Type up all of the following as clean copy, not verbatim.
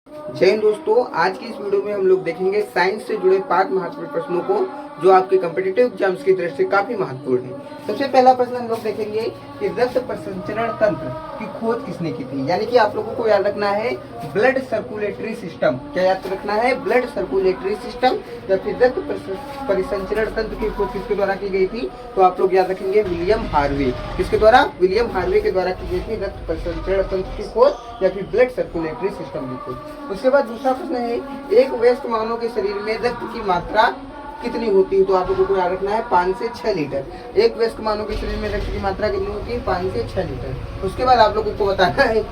जय हिंद दोस्तों, आज की इस वीडियो में हम लोग देखेंगे साइंस से जुड़े 5 महत्वपूर्ण प्रश्नों को जो आपके कॉम्पिटिटिव एग्जाम्स की दृष्टि से काफी महत्वपूर्ण है। सबसे पहला प्रश्न हम लोग देखेंगे कि रक्त प्रसंचरण तंत्र की खोज किसने की थी। यानी कि आप लोगों को याद रखना है ब्लड सर्कुलेटरी सिस्टम। क्या याद रखना है? ब्लड सर्कुलेटरी सिस्टम या फिर रक्त परिसंचरण तंत्र की खोज किसके द्वारा की गई थी? तो आप लोग याद रखेंगे विलियम हार्वे। किसके द्वारा? विलियम हार्वे के द्वारा की गई थी रक्त परिसंचरण तंत्र की खोज या फिर ब्लड सर्कुलेटरी सिस्टम की खोज। उसके बाद दूसरा प्रश्न है, एक वयस्क मानव के शरीर में रक्त की मात्रा कितनी होती है? तो आप लोगों को याद रखना है 5 से 6 लीटर। एक वयस्क मानव के शरीर में रक्त की मात्रा कितनी होती है? 5 से 6 लीटर। उसके बाद आप लोगों को बताना है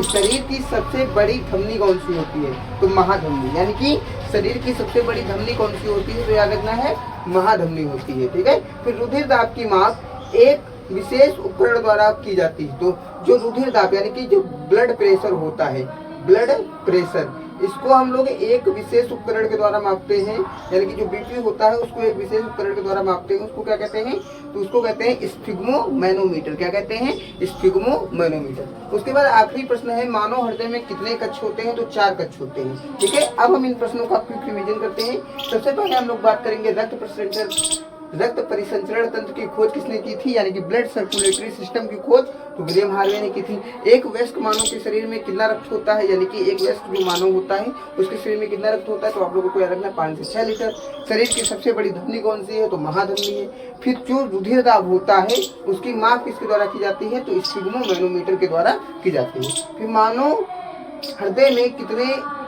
शरीर की सबसे बड़ी धमनी कौन सी होती है? तो महाधमनी। यानी कि शरीर की सबसे बड़ी धमनी कौन सी होती है? तो याद रखना है महाधमनी होती है। ठीक है। फिर रुधिर दाब की माप एक विशेष उपकरण द्वारा की जाती है। तो जो रुधिर दाब यानी कि जो ब्लड प्रेशर होता है, ब्लड प्रेशर, इसको हम लोग एक विशेष उपकरण के द्वारा मापते हैं। यानी कि जो बीपी होता है उसको एक विशेष उपकरण के द्वारा मापते हैं। उसको क्या कहते हैं? तो उसको कहते हैं स्फिग्मोमैनोमीटर। क्या कहते हैं? स्फिग्मोमैनोमीटर। उसके बाद आखिरी प्रश्न है, मानव हृदय में कितने कक्ष होते हैं? तो 4 कक्ष होते हैं। ठीक है। अब हम इन प्रश्नों का क्विक रिवीजन करते हैं। सबसे पहले हम लोग बात करेंगे रक्त परिसंचरण तंत्र की खोज किसने की थी? यानी कि ब्लड सर्कुलेटरी सिस्टम की खोज तो विलियम हार्वे ने की थी। एक वयस्क मानव के शरीर में कितना रक्त होता है? यानी कि एक वयस्क जो मानव होता है उसके शरीर में कितना रक्त होता है? तो आप लोगों को याद रखना है 5 से 6 लीटर। शरीर की सबसे बड़ी धमनी कौन सी है? तो महाधमनी है। फिर जो रुधिर दाब होता है उसकी माप किसके द्वारा की जाती है? तो स्फिग्मोमैनोमीटर के द्वारा की जाती है। फिर मानव हृदय में कितने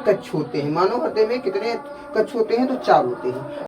कक्ष होते हैं? मानव हृदय में कितने कक्ष होते हैं? तो 4 होते हैं।